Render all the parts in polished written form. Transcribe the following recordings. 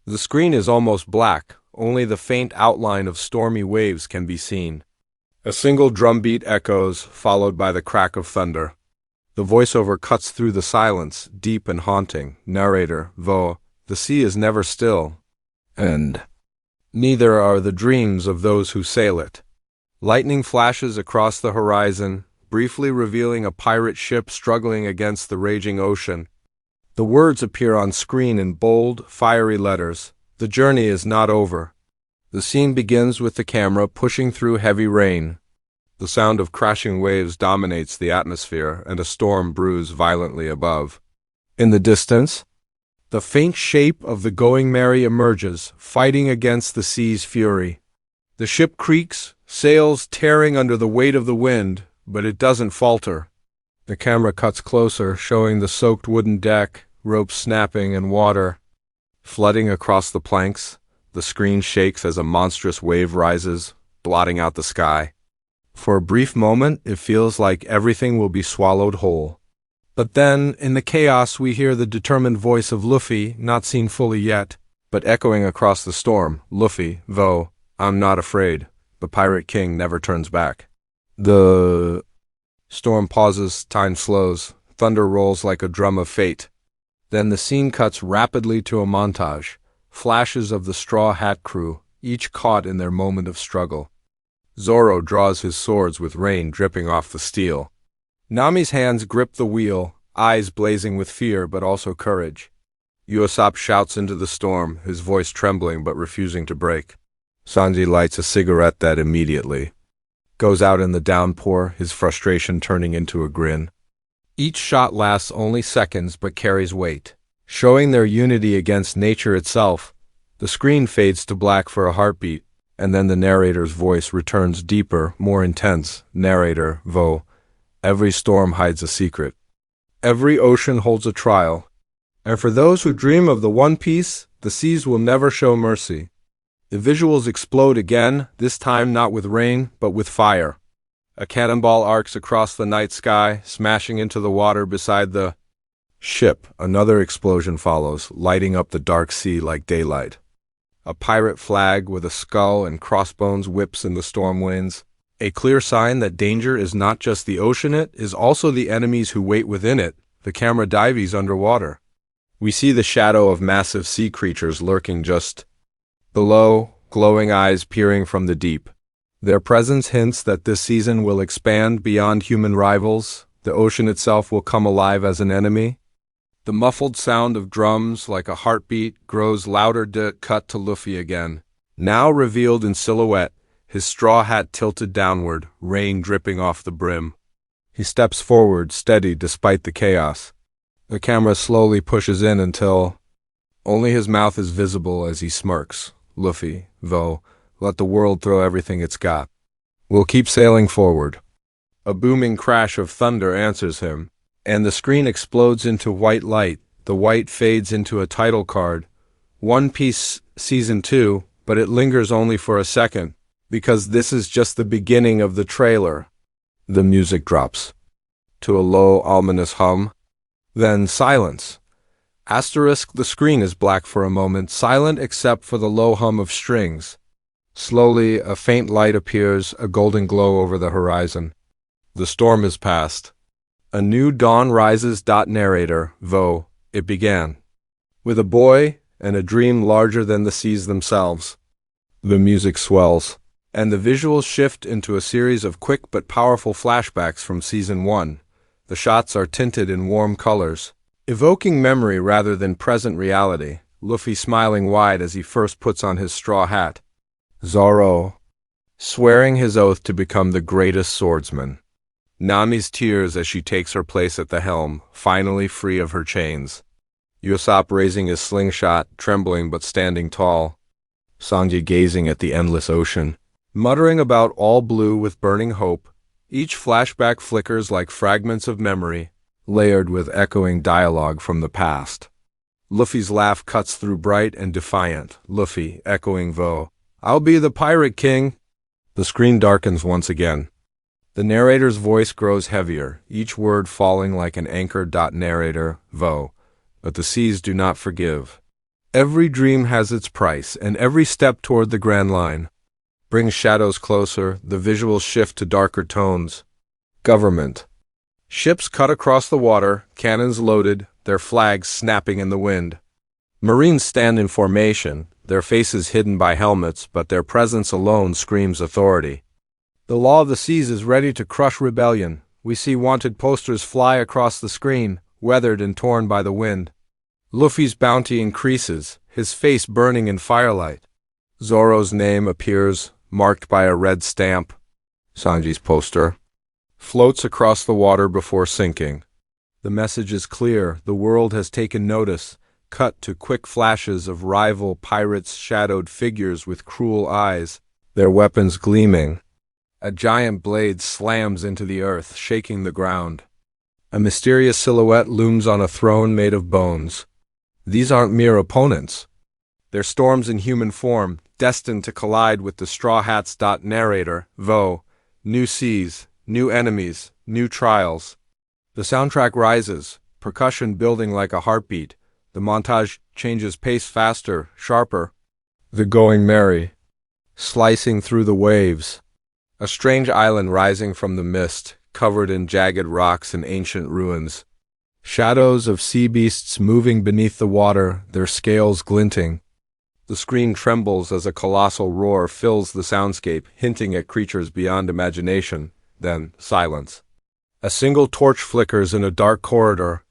The screen is almost black, only the faint outline of stormy waves can be seen. A single drumbeat echoes, followed by the crack of thunder. The voiceover cuts through the silence, deep and haunting. Narrator, Vo, the sea is never still. And neither are the dreams of those who sail it. Lightning flashes across the horizon, briefly revealing a pirate ship struggling against the raging ocean. The words appear on screen in bold, fiery letters. The journey is not over. The scene begins with the camera pushing through heavy rain. The sound of crashing waves dominates the atmosphere, and a storm brews violently above. In the distance, the faint shape of the Going Merry emerges, fighting against the sea's fury. The ship creaks, sails tearing under the weight of the wind, but it doesn't falter. The camera cuts closer, showing the soaked wooden deck, ropes snapping and water flooding across the planks. The screen shakes as a monstrous wave rises, blotting out the sky. For a brief moment, it feels like everything will be swallowed whole. But then, in the chaos, we hear the determined voice of Luffy, not seen fully yet, but echoing across the storm. Luffy, Vo, I'm not afraid. The Pirate King never turns back. The storm pauses, time slows, thunder rolls like a drum of fate. Then the scene cuts rapidly to a montage, flashes of the Straw Hat crew, each caught in their moment of struggle. Zoro draws his swords with rain dripping off the steel. Nami's hands grip the wheel, eyes blazing with fear but also courage. Usopp shouts into the storm, his voice trembling but refusing to break. Sanji lights a cigarette that immediately goes out in the downpour, his frustration turning into a grin. Each shot lasts only seconds but carries weight. Showing their unity against nature itself, the screen fades to black for a heartbeat, and then the narrator's voice returns deeper, more intense. Narrator, Vo, every storm hides a secret. Every ocean holds a trial. And for those who dream of the One Piece, the seas will never show mercy. The visuals explode again, this time not with rain, but with fire. A cannonball arcs across the night sky, smashing into the water beside the ship. Another explosion follows, lighting up the dark sea like daylight. A pirate flag with a skull and crossbones whips in the storm winds, a clear sign that danger is not just the ocean, it is also the enemies who wait within it. The camera dives underwater. We see the shadow of massive sea creatures lurking just below, glowing eyes peering from the deep. Their presence hints that this season will expand beyond human rivals. The ocean itself will come alive as an enemy. The muffled sound of drums, like a heartbeat, grows louder. Cut to Luffy again, now revealed in silhouette, his straw hat tilted downward, rain dripping off the brim. He steps forward, steady despite the chaos. The camera slowly pushes in until only his mouth is visible as he smirks. Luffy, Vo, let the world throw everything it's got. We'll keep sailing forward. A booming crash of thunder answers him, and the screen explodes into white light. The white fades into a title card. One Piece Season 2, but it lingers only for a second, because this is just the beginning of the trailer. The music drops to a low, ominous hum. Then silence. Asterisk, the screen is black for a moment, silent except for the low hum of strings. Slowly, a faint light appears, a golden glow over the horizon. The storm is past. A new dawn rises. Narrator, Vo, it began with a boy and a dream larger than the seas themselves. The music swells, and the visuals shift into a series of quick but powerful flashbacks from Season 1. The shots are tinted in warm colors, evoking memory rather than present reality. Luffy smiling wide as he first puts on his straw hat. Zoro, swearing his oath to become the greatest swordsman. Nami's tears as she takes her place at the helm, finally free of her chains. Usopp raising his slingshot, trembling but standing tall. Sanji gazing at the endless ocean, muttering about all blue with burning hope. Each flashback flickers like fragments of memory, layered with echoing dialogue from the past. Luffy's laugh cuts through bright and defiant. Luffy, echoing Vo, I'll be the Pirate King. The screen darkens once again. The narrator's voice grows heavier, each word falling like an anchor. Narrator, Vo, but the seas do not forgive. Every dream has its price, and every step toward the grand line brings shadows closer, the visuals shift to darker tones. Government. Ships cut across the water, cannons loaded, their flags snapping in the wind. Marines stand in formation, their faces hidden by helmets, but their presence alone screams authority. The law of the seas is ready to crush rebellion. We see wanted posters fly across the screen, weathered and torn by the wind. Luffy's bounty increases, his face burning in firelight. Zoro's name appears, marked by a red stamp. Sanji's poster floats across the water before sinking. The message is clear, the world has taken notice. Cut to quick flashes of rival pirates' shadowed figures with cruel eyes, their weapons gleaming. A giant blade slams into the earth, shaking the ground. A mysterious silhouette looms on a throne made of bones. These aren't mere opponents. They're storms in human form, destined to collide with the Straw Hats. Narrator, Vo. New seas, new enemies, new trials. The soundtrack rises, percussion building like a heartbeat. The montage changes pace faster, sharper. The going merry, slicing through the waves. A strange island rising from the mist, covered in jagged rocks and ancient ruins. Shadows of sea beasts moving beneath the water, their scales glinting. The screen trembles as a colossal roar fills the soundscape, hinting at creatures beyond imagination. Then, silence. A single torch flickers in a dark corridor.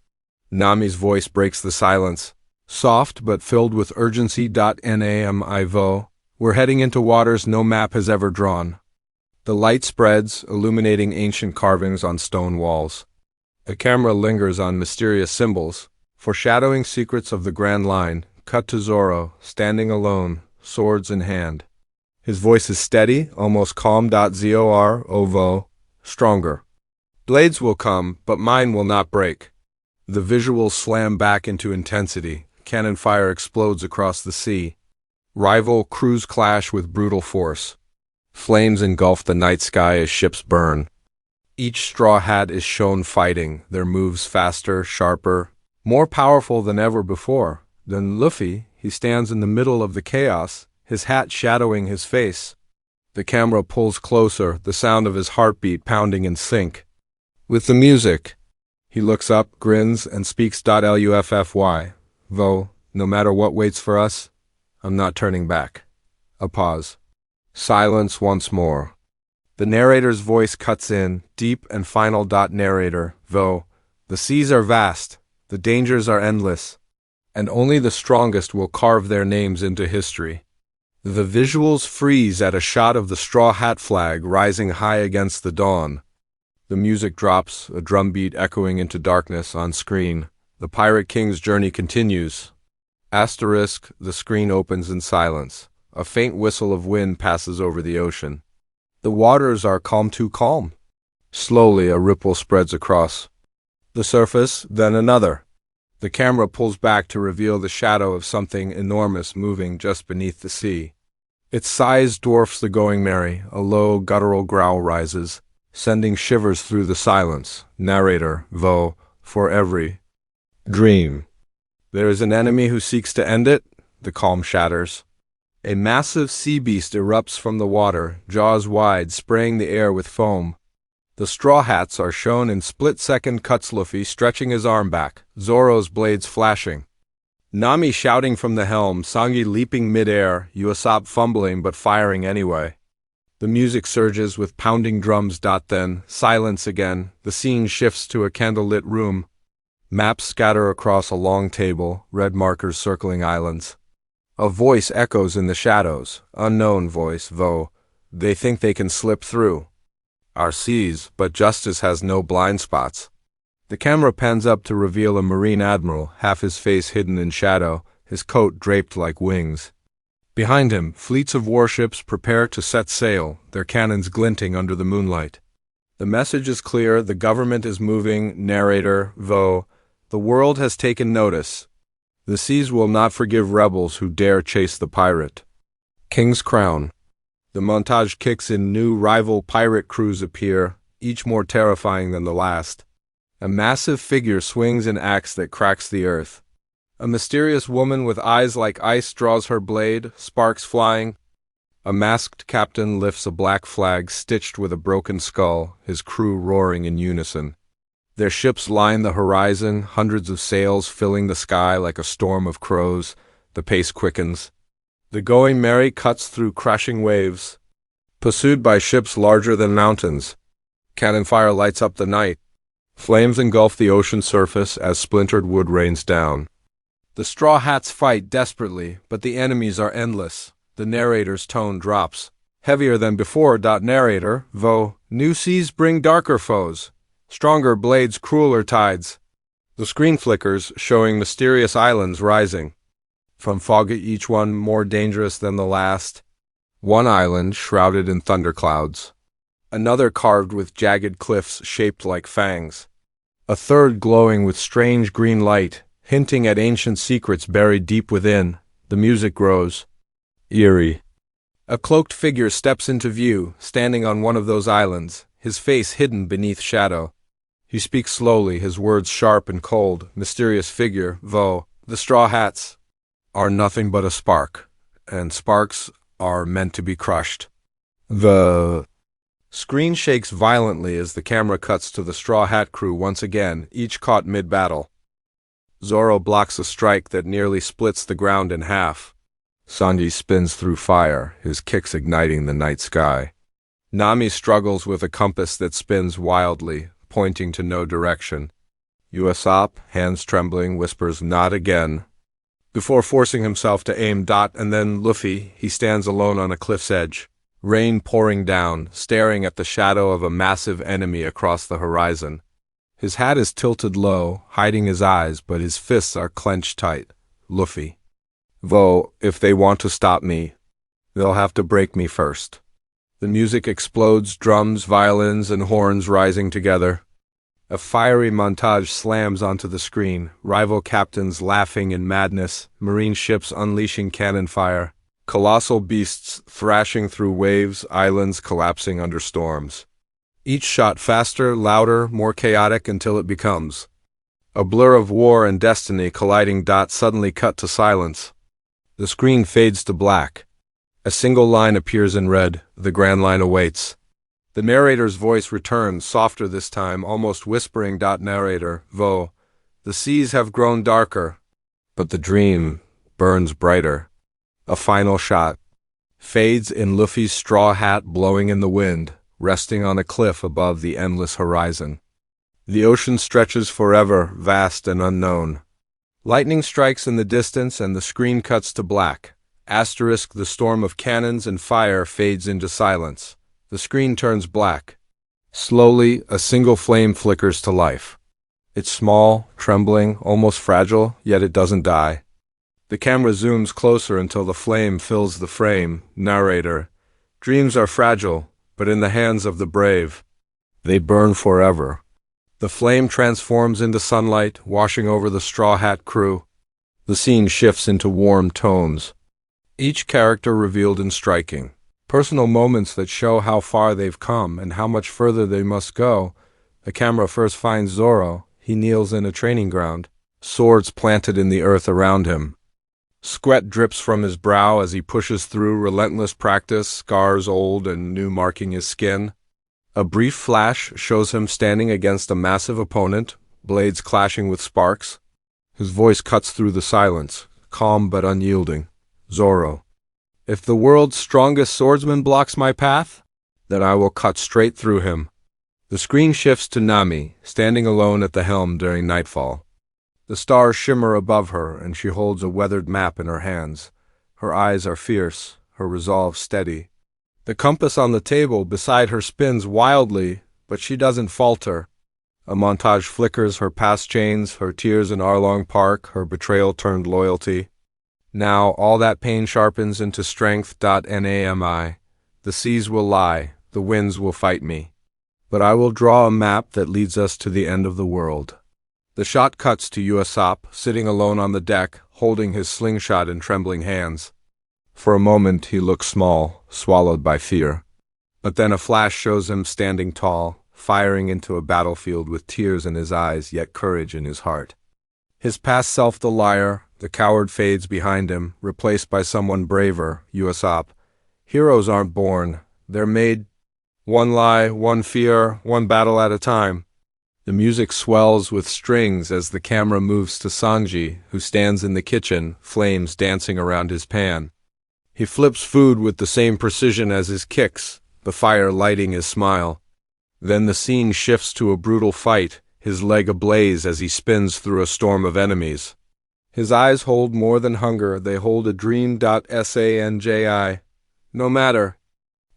Nami's voice breaks the silence, soft but filled with urgency. Nami Vo. We're heading into waters no map has ever drawn. The light spreads, illuminating ancient carvings on stone walls. The camera lingers on mysterious symbols, foreshadowing secrets of the Grand Line. Cut to Zoro, standing alone, swords in hand. His voice is steady, almost calm. Zoro, stronger. Blades will come, but mine will not break. The visuals slam back into intensity. Cannon fire explodes across the sea. Rival crews clash with brutal force. Flames engulf the night sky as ships burn. Each straw hat is shown fighting, their moves faster, sharper, more powerful than ever before. Then Luffy, he stands in the middle of the chaos, his hat shadowing his face. The camera pulls closer, the sound of his heartbeat pounding in sync with the music. He looks up, grins, and speaks. Luffy, Vo, no matter what waits for us, I'm not turning back. A pause. Silence once more. The narrator's voice cuts in, deep and final. Narrator, Vo, the seas are vast, the dangers are endless, and only the strongest will carve their names into history. The visuals freeze at a shot of the Straw Hat flag rising high against the dawn. The music drops, a drumbeat echoing into darkness on screen. The Pirate King's journey continues. Asterisk, the screen opens in silence. A faint whistle of wind passes over the ocean. The waters are calm, too calm. Slowly, a ripple spreads across the surface, then another. The camera pulls back to reveal the shadow of something enormous moving just beneath the sea. Its size dwarfs the going merry. A low, guttural growl rises, sending shivers through the silence. Narrator, Vo, for every dream there is an enemy who seeks to end it. The calm shatters. A massive sea beast erupts from the water, jaws wide, spraying the air with foam. The Straw Hats are shown in split-second cuts. Luffy stretching his arm back, Zoro's blades flashing. Nami shouting from the helm, Sanji leaping mid-air, Usopp fumbling but firing anyway. The music surges with pounding drums. Then, silence again. The scene shifts to a candlelit room. Maps scatter across a long table, red markers circling islands. A voice echoes in the shadows, unknown voice, Vo. They think they can slip through our seas, but justice has no blind spots. The camera pans up to reveal a Marine admiral, half his face hidden in shadow, his coat draped like wings. Behind him, fleets of warships prepare to set sail, their cannons glinting under the moonlight. The message is clear, the government is moving. Narrator, Vo. The world has taken notice. The seas will not forgive rebels who dare chase the pirate King's crown. The montage kicks in. New rival pirate crews appear, each more terrifying than the last. A massive figure swings an axe that cracks the earth. A mysterious woman with eyes like ice draws her blade, sparks flying. A masked captain lifts a black flag stitched with a broken skull, his crew roaring in unison. Their ships line the horizon, hundreds of sails filling the sky like a storm of crows. The pace quickens. The going merry cuts through crashing waves, pursued by ships larger than mountains. Cannon fire lights up the night. Flames engulf the ocean surface as splintered wood rains down. The Straw Hats fight desperately, but the enemies are endless. The narrator's tone drops. Heavier than before. Narrator, new seas bring darker foes. Stronger blades, crueler tides. The screen flickers, showing mysterious islands rising. From fog, each one more dangerous than the last. One island shrouded in thunderclouds. Another carved with jagged cliffs shaped like fangs. A third glowing with strange green light, hinting at ancient secrets buried deep within. The music grows. Eerie. A cloaked figure steps into view, standing on one of those islands, his face hidden beneath shadow. He speaks slowly, his words sharp and cold. Mysterious figure, the Straw Hats are nothing but a spark, and sparks are meant to be crushed. The screen shakes violently as the camera cuts to the Straw Hat crew once again, each caught mid-battle. Zoro blocks a strike that nearly splits the ground in half. Sanji spins through fire, his kicks igniting the night sky. Nami struggles with a compass that spins wildly, pointing to no direction. Usopp, hands trembling, whispers, "Not again," before forcing himself to aim. And then Luffy, he stands alone on a cliff's edge, rain pouring down, staring at the shadow of a massive enemy across the horizon. His hat is tilted low, hiding his eyes, but his fists are clenched tight. Luffy. If they want to stop me, they'll have to break me first. The music explodes, drums, violins, and horns rising together. A fiery montage slams onto the screen, rival captains laughing in madness, marine ships unleashing cannon fire, colossal beasts thrashing through waves, islands collapsing under storms. Each shot faster, louder, more chaotic until it becomes a blur of war and destiny colliding. Suddenly cut to silence. The screen fades to black. A single line appears in red. The grand line awaits. The narrator's voice returns, softer this time, almost whispering. Narrator, the seas have grown darker, but the dream burns brighter. A final shot fades in Luffy's straw hat blowing in the wind, resting on a cliff above the endless horizon. The ocean stretches forever, vast and unknown. Lightning strikes in the distance and the screen cuts to black. The storm of cannons and fire fades into silence. The screen turns black. Slowly, a single flame flickers to life. It's small, trembling, almost fragile, yet it doesn't die. The camera zooms closer until the flame fills the frame. Narrator, dreams are fragile, but in the hands of the brave, they burn forever. The flame transforms into sunlight, washing over the Straw Hat crew. The scene shifts into warm tones. Each character revealed in striking, personal moments that show how far they've come and how much further they must go. The camera first finds Zoro. He kneels in a training ground, swords planted in the earth around him. Sweat drips from his brow as he pushes through relentless practice, scars old and new marking his skin. A brief flash shows him standing against a massive opponent, blades clashing with sparks. His voice cuts through the silence, calm but unyielding. Zoro, if the world's strongest swordsman blocks my path, then I will cut straight through him. The screen shifts to Nami, standing alone at the helm during nightfall. The stars shimmer above her, and she holds a weathered map in her hands. Her eyes are fierce, her resolve steady. The compass on the table beside her spins wildly, but she doesn't falter. A montage flickers her past chains, her tears in Arlong Park, her betrayal turned loyalty. Now all that pain sharpens into strength. Nami, the seas will lie, the winds will fight me, but I will draw a map that leads us to the end of the world. The shot cuts to Usopp, sitting alone on the deck, holding his slingshot in trembling hands. For a moment he looks small, swallowed by fear. But then a flash shows him standing tall, firing into a battlefield with tears in his eyes, yet courage in his heart. His past self, the liar, The coward fades behind him, replaced by someone braver, Usopp. Heroes aren't born, they're made. One lie, one fear, one battle at a time. The music swells with strings as the camera moves to Sanji, who stands in the kitchen, flames dancing around his pan. He flips food with the same precision as his kicks, the fire lighting his smile. Then the scene shifts to a brutal fight, his leg ablaze as he spins through a storm of enemies. His eyes hold more than hunger, they hold a dream. Sanji. No matter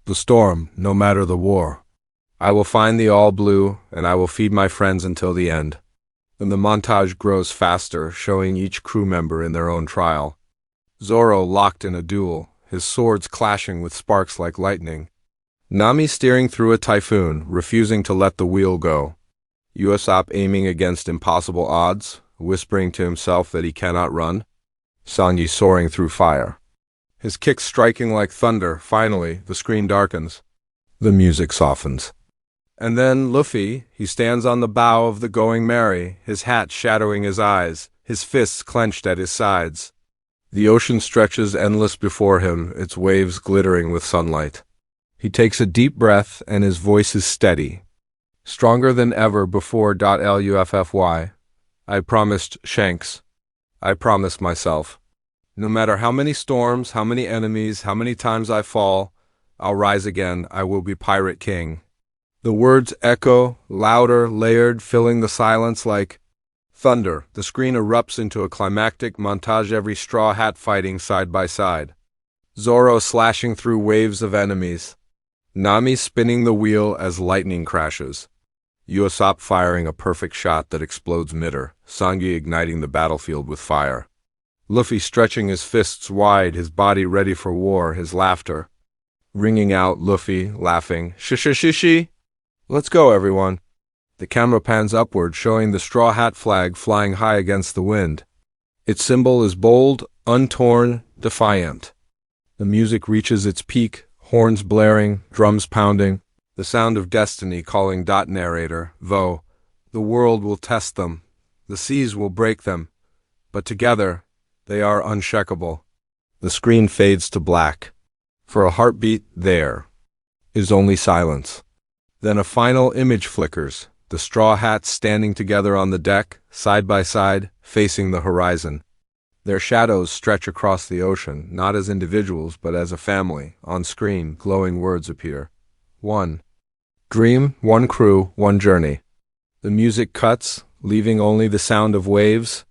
the storm, no matter the war, I will find the all blue, and I will feed my friends until the end. Then the montage grows faster, showing each crew member in their own trial. Zoro locked in a duel, his swords clashing with sparks like lightning. Nami steering through a typhoon, refusing to let the wheel go. Usopp aiming against impossible odds, whispering to himself that he cannot run. Sanji soaring through fire, his kicks striking like thunder. Finally, the screen darkens. The music softens. And then Luffy, he stands on the bow of the Going Merry, his hat shadowing his eyes, his fists clenched at his sides. The ocean stretches endless before him, its waves glittering with sunlight. He takes a deep breath, and his voice is steady, stronger than ever before. Luffy. I promised Shanks. I promised myself. No matter how many storms, how many enemies, how many times I fall, I'll rise again. I will be Pirate King. The words echo, louder, layered, filling the silence like thunder. The screen erupts into a climactic montage, every Straw Hat fighting side by side. Zoro slashing through waves of enemies. Nami spinning the wheel as lightning crashes. Usopp firing a perfect shot that explodes midair. Sanji igniting the battlefield with fire. Luffy stretching his fists wide, his body ready for war, his laughter ringing out. Luffy laughing. Shishi. Let's go, everyone. The camera pans upward, showing the Straw Hat flag flying high against the wind. Its symbol is bold, untorn, defiant. The music reaches its peak, horns blaring, drums pounding, the sound of destiny calling. Narrator, though, the world will test them, the seas will break them, but together, they are unshakable. The screen fades to black. For a heartbeat, there is only silence. Then a final image flickers, the Straw Hats standing together on the deck, side by side, facing the horizon. Their shadows stretch across the ocean, not as individuals, but as a family. On screen, glowing words appear. One dream, one crew, one journey. The music cuts, leaving only the sound of waves,